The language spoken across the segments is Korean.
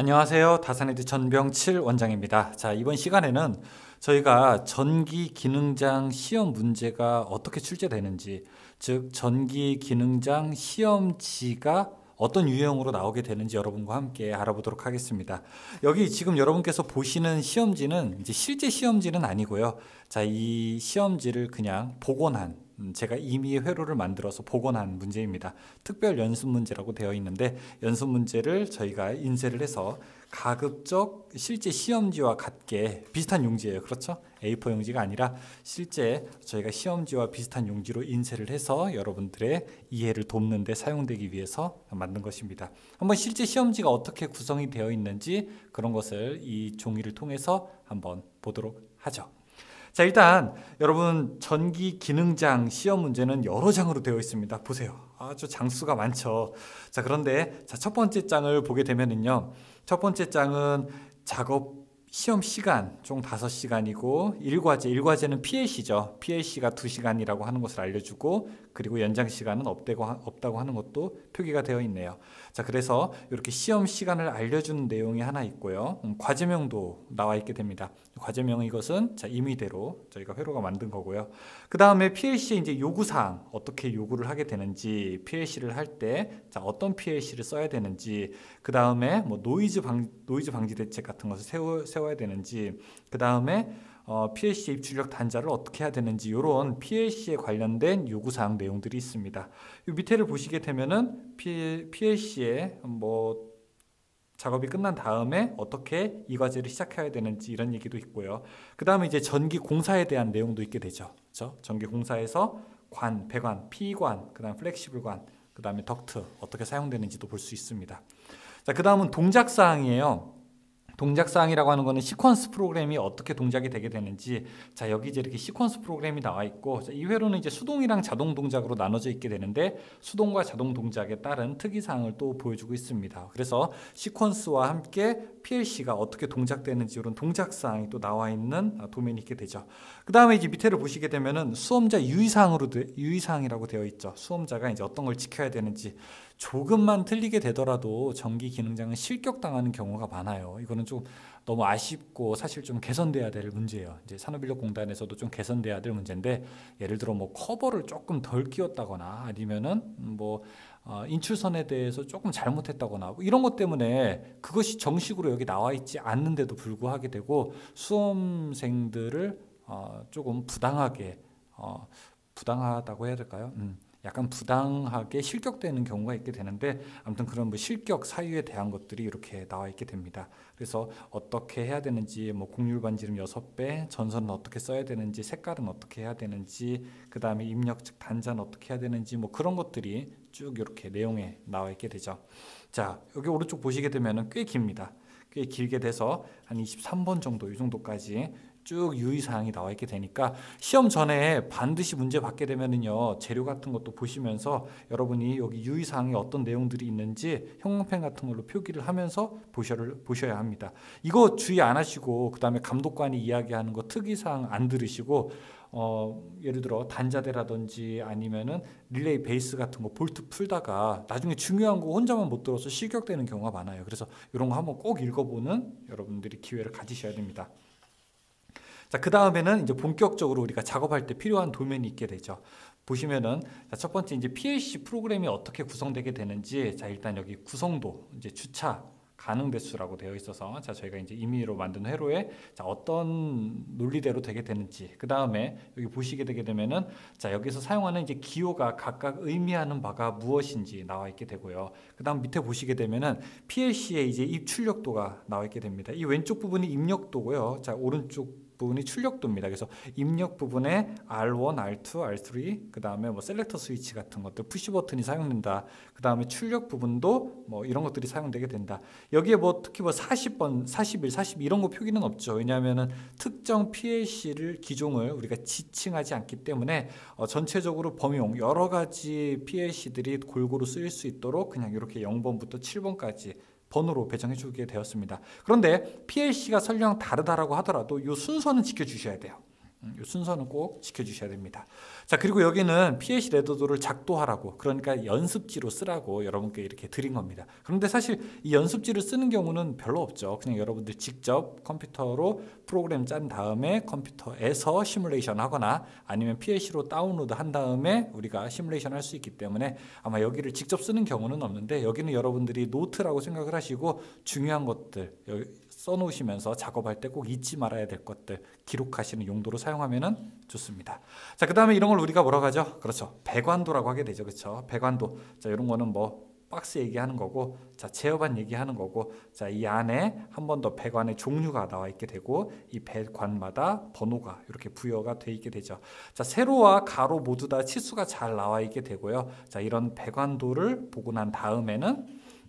안녕하세요. 다산에드 전병칠 원장입니다. 자, 이번 시간에는 저희가 전기 기능장 시험 문제가 어떻게 출제되는지, 즉 전기 기능장 시험지가 어떤 유형으로 나오게 되는지 여러분과 함께 알아보도록 하겠습니다. 여기 지금 여러분께서 보시는 시험지는 이제 실제 시험지는 아니고요. 자, 이 시험지를 그냥 복원한, 제가 이미 회로를 만들어서 복원한 문제입니다. 특별 연습 문제라고 되어 있는데 연습 문제를 저희가 인쇄를 해서 가급적 실제 시험지와 같게 비슷한 용지예요. 그렇죠? A4 용지가 아니라 실제 저희가 시험지와 비슷한 용지로 인쇄를 해서 여러분들의 이해를 돕는 데 사용되기 위해서 만든 것입니다. 한번 실제 시험지가 어떻게 구성이 되어 있는지 그런 것을 이 종이를 통해서 한번 보도록 하죠. 자, 일단 여러분 전기 기능장 시험 문제는 여러 장으로 되어 있습니다. 보세요. 아주 장수가 많죠. 자, 그런데 첫 번째 장을 보게 되면은요. 첫 번째 장은 작업 시험 시간 총 5시간이고 일과제는 PLC죠. PLC가 2시간이라고 하는 것을 알려주고 그리고 연장 시간은 없다고 하는 것도 표기가 되어 있네요. 자, 그래서 이렇게 시험 시간을 알려주는 내용이 하나 있고요. 과제명도 나와 있게 됩니다. 과제명은 이것은 임의대로 저희가 회로가 만든 거고요. 그 다음에 PLC의 이제 요구사항 어떻게 요구를 하게 되는지, PLC를 할 때 어떤 PLC를 써야 되는지, 그 다음에 뭐 노이즈 방지 대책 같은 것을 세워야 되는지, 그 다음에 PLC 입출력 단자를 어떻게 해야 되는지 이런 PLC에 관련된 요구사항 내용들이 있습니다. 이 밑에를 보시게 되면은 PLC에 뭐 작업이 끝난 다음에 어떻게 이 과제를 시작해야 되는지 이런 얘기도 있고요. 그 다음에 이제 전기 공사에 대한 내용도 있게 되죠. 그렇죠? 전기 공사에서 배관, P관, 그 다음 플렉시블관, 그 다음에 덕트 어떻게 사용되는지도 볼 수 있습니다. 자, 그 다음은 동작사항이에요. 동작사항이라고 하는 거는 시퀀스 프로그램이 어떻게 동작이 되게 되는지, 자, 여기 이제 이렇게 시퀀스 프로그램이 나와 있고, 자, 이 회로는 이제 수동이랑 자동 동작으로 나눠져 있게 되는데 수동과 자동 동작에 따른 특이사항을 또 보여주고 있습니다. 그래서 시퀀스와 함께 PLC가 어떻게 동작되는지 이런 동작사항이 또 나와 있는 도면이 있게 되죠. 그 다음에 이제 밑에를 보시게 되면은 수험자 유의사항이라고 되어 있죠. 수험자가 이제 어떤 걸 지켜야 되는지, 조금만 틀리게 되더라도 전기 기능장은 실격당하는 경우가 많아요. 이거는 좀 너무 아쉽고 사실 좀 개선돼야 될 문제예요. 이제 산업인력공단에서도 좀 개선돼야 될 문제인데, 예를 들어 뭐 커버를 조금 덜 끼웠다거나 아니면은 뭐 인출선에 대해서 조금 잘못했다거나 뭐 이런 것 때문에 그것이 정식으로 여기 나와 있지 않는데도 불구하게 되고 수험생들을 조금 부당하다고 해야 될까요? 약간 부당하게 실격되는 경우가 있게 되는데, 아무튼 그런 뭐 실격 사유에 대한 것들이 이렇게 나와 있게 됩니다. 그래서 어떻게 해야 되는지, 뭐 곡률 반지름 6배, 전선은 어떻게 써야 되는지, 색깔은 어떻게 해야 되는지, 그 다음에 입력 즉 단자는 어떻게 해야 되는지, 뭐 그런 것들이 쭉 이렇게 내용에 나와 있게 되죠. 자, 여기 오른쪽 보시게 되면은 꽤 깁니다. 꽤 길게 돼서 한 23번 정도, 이 정도까지 쭉 유의사항이 나와 있게 되니까 시험 전에 반드시 문제 받게 되면은요, 재료 같은 것도 보시면서 여러분이 여기 유의사항에 어떤 내용들이 있는지 형광펜 같은 걸로 표기를 하면서 보셔야 합니다. 이거 주의 안 하시고 그 다음에 감독관이 이야기하는 거 특이사항 안 들으시고 예를 들어 단자대라든지 아니면은 릴레이 베이스 같은 거 볼트 풀다가 나중에 중요한 거 혼자만 못 들어서 실격되는 경우가 많아요. 그래서 이런 거 한번 꼭 읽어보는 여러분들이 기회를 가지셔야 됩니다. 자, 그 다음에는 이제 본격적으로 우리가 작업할 때 필요한 도면이 있게 되죠. 보시면은 첫 번째 이제 PLC 프로그램이 어떻게 구성되게 되는지, 자, 일단 여기 구성도 이제 주차 가능 대수라고 되어 있어서, 자, 저희가 이제 임의로 만든 회로에 어떤 논리대로 되게 되는지, 그 다음에 여기 보시게 되게 되면은 자, 여기서 사용하는 이제 기호가 각각 의미하는 바가 무엇인지 나와 있게 되고요. 그 다음 밑에 보시게 되면은 PLC의 이제 입출력도가 나와 있게 됩니다. 이 왼쪽 부분이 입력도고요. 자, 오른쪽 부분이 출력도입니다. 그래서 입력 부분에 R1, R2, R3, 그 다음에 뭐 셀렉터 스위치 같은 것들, 푸시 버튼이 사용된다. 그 다음에 출력 부분도 뭐 이런 것들이 사용되게 된다. 여기에 뭐 특히 뭐 40번, 41, 42 이런 거 표기는 없죠. 왜냐하면은 특정 PLC를 기종을 우리가 지칭하지 않기 때문에 전체적으로 범용 여러 가지 PLC들이 골고루 쓰일 수 있도록 그냥 이렇게 0번부터 7번까지 번호로 배정해 주게 되었습니다. 그런데 PLC가 설령 다르다라고 하더라도 이 순서는 지켜주셔야 돼요. 이 순서는 꼭 지켜주셔야 됩니다. 자, 그리고 여기는 PLC 레더도를 작도하라고, 그러니까 연습지로 쓰라고 여러분께 이렇게 드린 겁니다. 그런데 사실 이 연습지를 쓰는 경우는 별로 없죠. 그냥 여러분들 직접 컴퓨터로 프로그램 짠 다음에 컴퓨터에서 시뮬레이션 하거나 아니면 PLC로 다운로드 한 다음에 우리가 시뮬레이션 할 수 있기 때문에 아마 여기를 직접 쓰는 경우는 없는데, 여기는 여러분들이 노트라고 생각을 하시고 중요한 것들 여기 써놓으시면서 작업할 때 꼭 잊지 말아야 될 것들 기록하시는 용도로 사용하면 좋습니다. 자, 그 다음에 이런 걸 우리가 뭐라고 하죠? 그렇죠, 배관도라고 하게 되죠. 그렇죠, 배관도. 자, 이런 거는 뭐 박스 얘기하는 거고, 자, 제어반 얘기하는 거고, 자, 이 안에 한 번 더 배관의 종류가 나와 있게 되고, 이 배관마다 번호가 이렇게 부여가 돼 있게 되죠. 자, 세로와 가로 모두 다 치수가 잘 나와 있게 되고요. 자, 이런 배관도를 보고 난 다음에는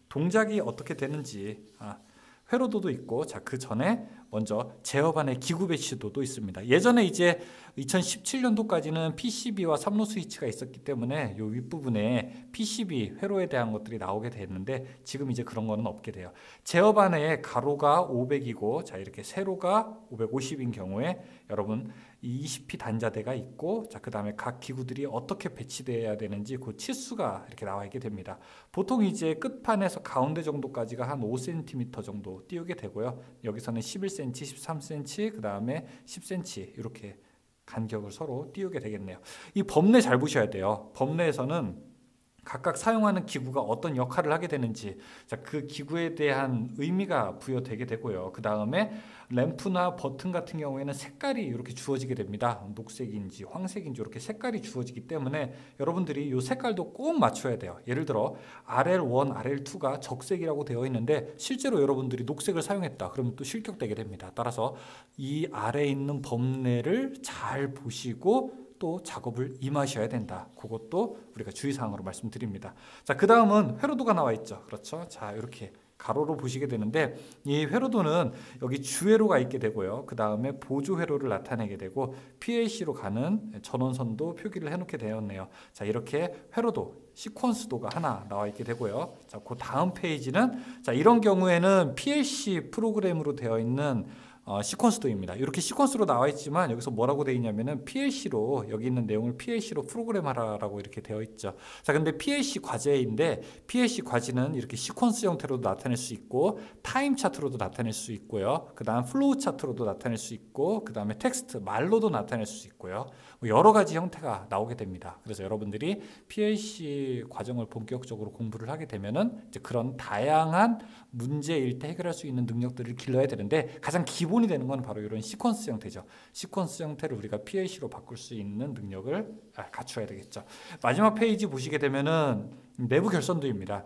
동작이 어떻게 되는지, 회로도도 있고, 자, 그 전에 먼저 제어반의 기구 배치도도 있습니다. 예전에 이제 2017년도까지는 PCB와 3로 스위치가 있었기 때문에 요 윗부분에 PCB 회로에 대한 것들이 나오게 됐는데, 지금 이제 그런 거는 없게 돼요. 제어반의 가로가 500이고, 자, 이렇게 세로가 550인 경우에 여러분 이 20P 단자대가 있고, 자, 그 다음에 각 기구들이 어떻게 배치되어야 되는지 그 치수가 이렇게 나와 있게 됩니다. 보통 이제 끝판에서 가운데 정도까지가 한 5cm 정도 띄우게 되고요. 여기서는 11cm, 13cm, 그 다음에 10cm 이렇게 간격을 서로 띄우게 되겠네요. 이 범례 잘 보셔야 돼요. 범례에서는 각각 사용하는 기구가 어떤 역할을 하게 되는지, 자, 그 기구에 대한 의미가 부여되게 되고요. 그 다음에 램프나 버튼 같은 경우에는 색깔이 이렇게 주어지게 됩니다. 녹색인지 황색인지 이렇게 색깔이 주어지기 때문에 여러분들이 이 색깔도 꼭 맞춰야 돼요. 예를 들어 RL1, RL2가 적색이라고 되어 있는데 실제로 여러분들이 녹색을 사용했다 그러면 또 실격되게 됩니다. 따라서 이 아래에 있는 범례를 잘 보시고 또 작업을 임하셔야 된다. 그것도 우리가 주의사항으로 말씀드립니다. 자, 그 다음은 회로도가 나와 있죠. 그렇죠. 자, 이렇게 가로로 보시게 되는데, 이 회로도는 여기 주회로가 있게 되고요. 그 다음에 보조 회로를 나타내게 되고, PLC로 가는 전원선도 표기를 해놓게 되었네요. 자, 이렇게 회로도, 시퀀스도가 하나 나와 있게 되고요. 자, 그 다음 페이지는, 자, 이런 경우에는 PLC 프로그램으로 되어 있는 시퀀스도입니다. 이렇게 시퀀스로 나와 있지만 여기서 뭐라고 되어 있냐면은 PLC로, 여기 있는 내용을 PLC로 프로그램하라라고 이렇게 되어 있죠. 자, 근데 PLC 과제인데 PLC 과제는 이렇게 시퀀스 형태로도 나타낼 수 있고, 타임 차트로도 나타낼 수 있고요. 그 다음 플로우 차트로도 나타낼 수 있고, 그 다음에 텍스트 말로도 나타낼 수 있고요. 여러 가지 형태가 나오게 됩니다. 그래서 여러분들이 PLC 과정을 본격적으로 공부를 하게 되면은 이제 그런 다양한 문제일 때 해결할 수 있는 능력들을 길러야 되는데, 가장 기본이 되는 건 바로 이런 시퀀스 형태죠. 시퀀스 형태를 우리가 PLC로 바꿀 수 있는 능력을 갖춰야 되겠죠. 마지막 페이지 보시게 되면은 내부 결선도입니다.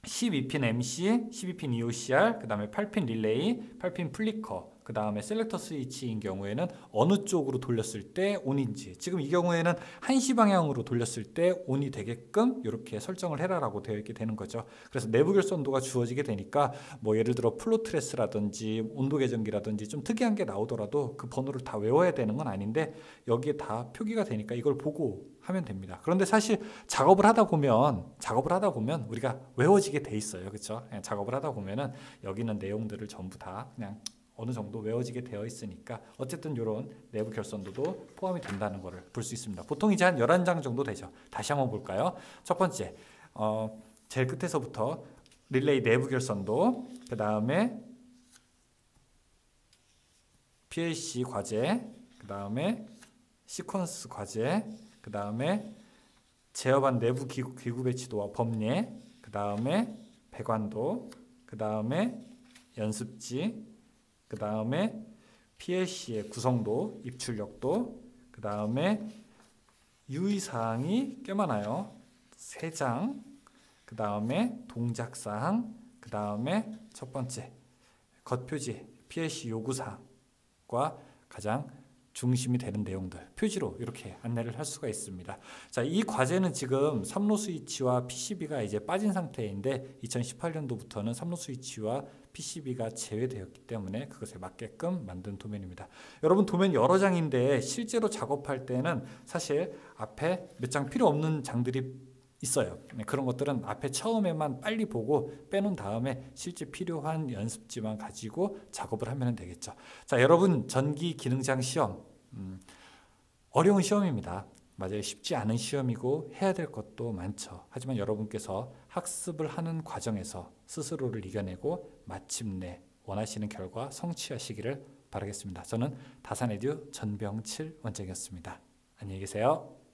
12핀 MC, 12핀 EOCR, 그 다음에 8핀 릴레이, 8핀 플리커, 그 다음에 셀렉터 스위치인 경우에는 어느 쪽으로 돌렸을 때 온인지, 지금 이 경우에는 1시 방향으로 돌렸을 때 온이 되게끔 이렇게 설정을 해라라고 되어 있게 되는 거죠. 그래서 내부 결선도가 주어지게 되니까 뭐 예를 들어 플로트레스라든지 온도 계정기라든지 좀 특이한 게 나오더라도 그 번호를 다 외워야 되는 건 아닌데 여기에 다 표기가 되니까 이걸 보고 하면 됩니다. 그런데 사실 작업을 하다 보면 우리가 외워지게 돼 있어요. 그렇죠? 작업을 하다 보면은 여기 있는 내용들을 전부 다 그냥 어느 정도 외워지게 되어 있으니까 어쨌든 이런 내부 결선도도 포함이 된다는 것을 볼 수 있습니다. 보통 이제 한 11장 정도 되죠. 다시 한번 볼까요? 첫 번째, 제일 끝에서부터 릴레이 내부 결선도, 그 다음에 PLC 과제, 그 다음에 시퀀스 과제, 그 다음에 제어반 내부 기구 배치도와 범례, 그 다음에 배관도, 그 다음에 연습지, 그 다음에 PLC의 구성도, 입출력도, 그 다음에 유의사항이 꽤 많아요. 3장, 그 다음에 동작사항, 그 다음에 첫 번째 겉표지, PLC 요구사항과 가장 중심이 되는 내용들 표지로 이렇게 안내를 할 수가 있습니다. 자, 이 과제는 지금 3로 스위치와 PCB가 이제 빠진 상태인데 2018년도부터는 3로 스위치와 PCB가 제외되었기 때문에 그것에 맞게끔 만든 도면입니다. 여러분, 도면 여러 장인데 실제로 작업할 때는 사실 앞에 몇 장 필요 없는 장들이 있어요. 그런 것들은 앞에 처음에만 빨리 보고 빼놓은 다음에 실제 필요한 연습지만 가지고 작업을 하면 되겠죠. 자, 여러분 전기 기능장 시험 어려운 시험입니다. 맞아요. 쉽지 않은 시험이고 해야 될 것도 많죠. 하지만 여러분께서 학습을 하는 과정에서 스스로를 이겨내고 마침내 원하시는 결과 성취하시기를 바라겠습니다. 저는 다산에듀 전병칠 원장이었습니다. 안녕히 계세요.